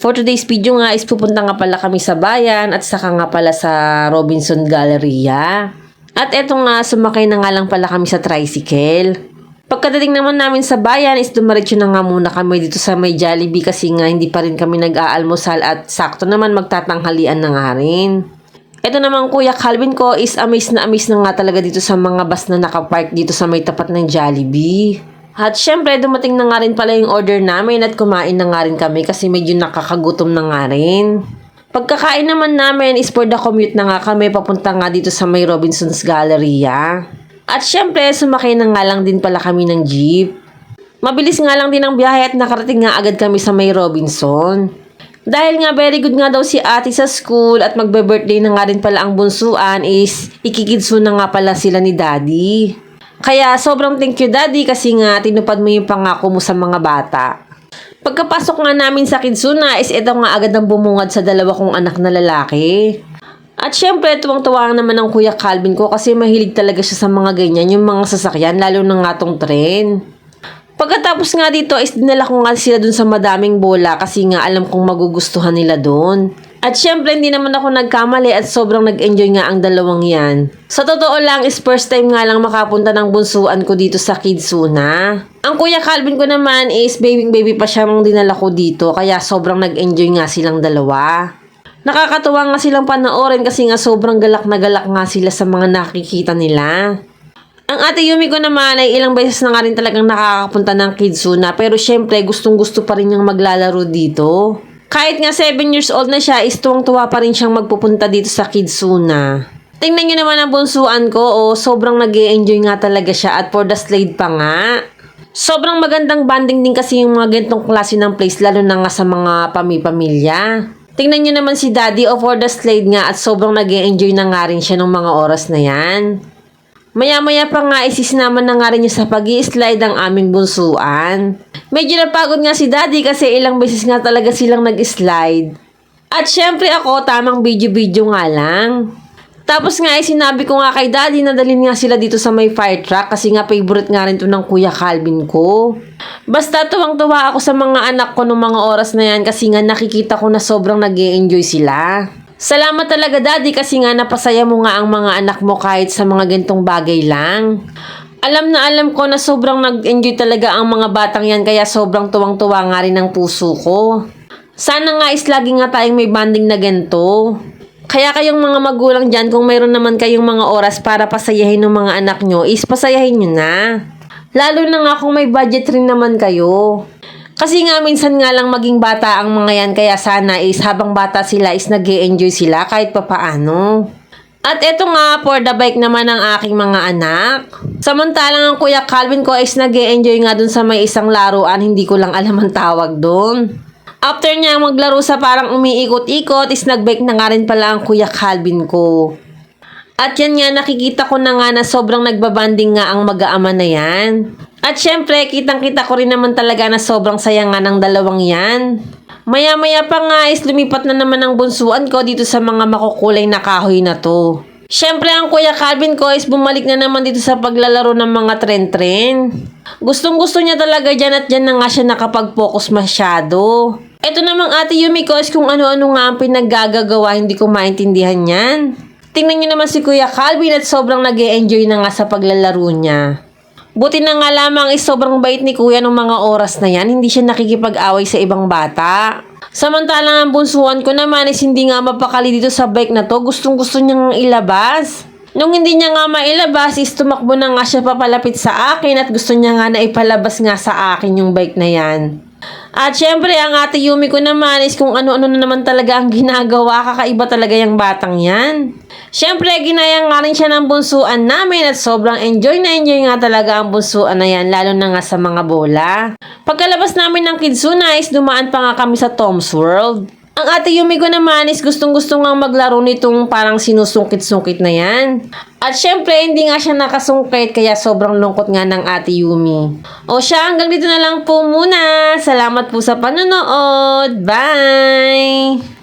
For today's video nga is pupunta nga pala kami sa bayan at saka nga pala sa Robinson Galleria. At eto nga, sumakay na nga lang pala kami sa tricycle. Pagkadating naman namin sa bayan is dumiretso na nga muna kami dito sa may Jollibee kasi nga hindi pa rin kami nag-aalmusal at sakto naman magtatanghalian na nga rin. Ito naman Kuya Calvin ko is amaze na nga talaga dito sa mga bus na nakapark dito sa may tapat ng Jollibee. At syempre, dumating na nga rin pala yung order namin at kumain na nga rin kami kasi medyo nakakagutom na nga rin. Pagkakain naman namin is for the commute na nga kami papunta nga dito sa may Robinson's Galleria. At syempre, sumakay na nga lang din pala kami ng jeep. Mabilis nga lang din ang biyahe at nakarating nga agad kami sa may Robinson. Dahil nga very good nga daw si ate sa school at magbe-birthday na nga rin pala ang bunsuan is ikikidso na nga pala sila ni daddy. Kaya sobrang thank you daddy kasi nga tinupad mo yung pangako mo sa mga bata. Pagkapasok nga namin sa Kidsuna is ito nga agad ang bumungad sa dalawa kong anak na lalaki. At syempre tuwang-tuwa naman ang Kuya Calvin ko kasi mahilig talaga siya sa mga ganyan, yung mga sasakyan lalo na nga tong tren. Pagkatapos nga dito is dinala ko nga sila dun sa madaming bola kasi nga alam kong magugustuhan nila dun. At syempre, hindi naman ako nagkamali at sobrang nag-enjoy nga ang dalawang yan. Sa totoo lang is first time nga lang makapunta ng bunsuan ko dito sa Kidsuna. Ang Kuya Calvin ko naman is baby pa siya mong dinala ko dito kaya sobrang nag-enjoy nga silang dalawa. Nakakatuwa nga silang panoorin kasi nga sobrang galak na galak nga sila sa mga nakikita nila. Ang ate Yumi ko naman ay ilang beses na nga rin talagang nakakapunta ng Kidsuna pero syempre gustong gusto pa rin niyang maglalaro dito. Kahit nga 7 years old na siya, is tuwang-tuwa pa rin siyang magpupunta dito sa Kidsuna. Tingnan nyo naman ang bunsuan ko, sobrang nag-e-enjoy nga talaga siya at for the slide pa nga. Sobrang magandang banding din kasi yung mga ganitong klase ng place, lalo na nga sa mga pamilya. Tingnan nyo naman si daddy for the slide nga at sobrang nag-e-enjoy na nga rin siya ng mga oras na yan. Maya-maya pa nga isinama na nga rin niya sa pag-i-slide ang aming bunsuan. Medyo napagod nga si daddy kasi ilang beses nga talaga silang nag-slide. At syempre ako, tamang video-video nga lang. Tapos nga sinabi ko nga kay daddy na dalhin nga sila dito sa may fire truck kasi nga favorite nga rin to ng Kuya Calvin ko. Basta tuwang-tuwa ako sa mga anak ko nung mga oras na yan kasi nga nakikita ko na sobrang nag-e-enjoy sila. Salamat talaga daddy kasi nga napasaya mo nga ang mga anak mo kahit sa mga gantong bagay lang. Alam na alam ko na sobrang nag-enjoy talaga ang mga batang yan kaya sobrang tuwang-tuwa nga rin ang puso ko. Sana nga is lagi nga tayong may banding na ganito. Kaya kayong mga magulang dyan kung mayroon naman kayong mga oras para pasayahin ng mga anak nyo is pasayahin nyo na. Lalo na nga kung may budget rin naman kayo. Kasi nga minsan nga lang maging bata ang mga yan kaya sana is habang bata sila is nag-e-enjoy sila kahit papaano. At eto nga for the bike naman ng aking mga anak. Samantalang ang Kuya Calvin ko is nag-e-enjoy nga dun sa may isang laruan, hindi ko lang alam ang tawag dun. After niya maglaro sa parang umiikot-ikot is nag-bike na nga rin pala ang Kuya Calvin ko. At yan nga nakikita ko na nga na sobrang nagbabanding nga ang mag-aama na yan. At syempre, kitang-kita ko rin naman talaga na sobrang saya nga ng dalawang yan. Maya-maya pa nga is lumipat na naman ang bunsuan ko dito sa mga makukulay na kahoy na to. Syempre, ang Kuya Calvin ko is bumalik na naman dito sa paglalaro ng mga tren-tren. Gustong-gusto niya talaga dyan at dyan na nga siya nakapag-focus masyado. Ito namang ate Yumi ko is kung ano-ano nga ang pinaggagawa, hindi ko maintindihan yan. Tingnan niyo naman si Kuya Calvin at sobrang nag-e-enjoy na nga sa paglalaro niya. Buti na nga lamang is sobrang bait ni Kuya nung mga oras na yan, hindi siya nakikipag-away sa ibang bata. Samantalang ang bunsuan ko naman is hindi nga mapakali dito sa bike na to, gustong-gusto niyang ilabas. Nung hindi niya nga mailabas is tumakbo na nga siya papalapit sa akin at gusto niya nga na ipalabas nga sa akin yung bike na yan. At syempre, ang ate Yumi ko naman is kung ano-ano na naman talaga ang ginagawa, kakaiba talaga yung batang yan. Syempre, ginaya nga rin siya ng bunsuan namin at sobrang enjoy nga talaga ang bunsuan na yan, lalo na nga sa mga bola. Pagkalabas namin ng Kidsuna is dumaan pa nga kami sa Tom's World. Ang ate Yumi ko naman is gustong-gusto nga maglaro nitong parang sinusungkit-sungkit na yan. At syempre, hindi nga siya nakasungkit kaya sobrang lungkot nga ng ate Yumi. O siya, hanggang dito na lang po muna. Salamat po sa panonood. Bye!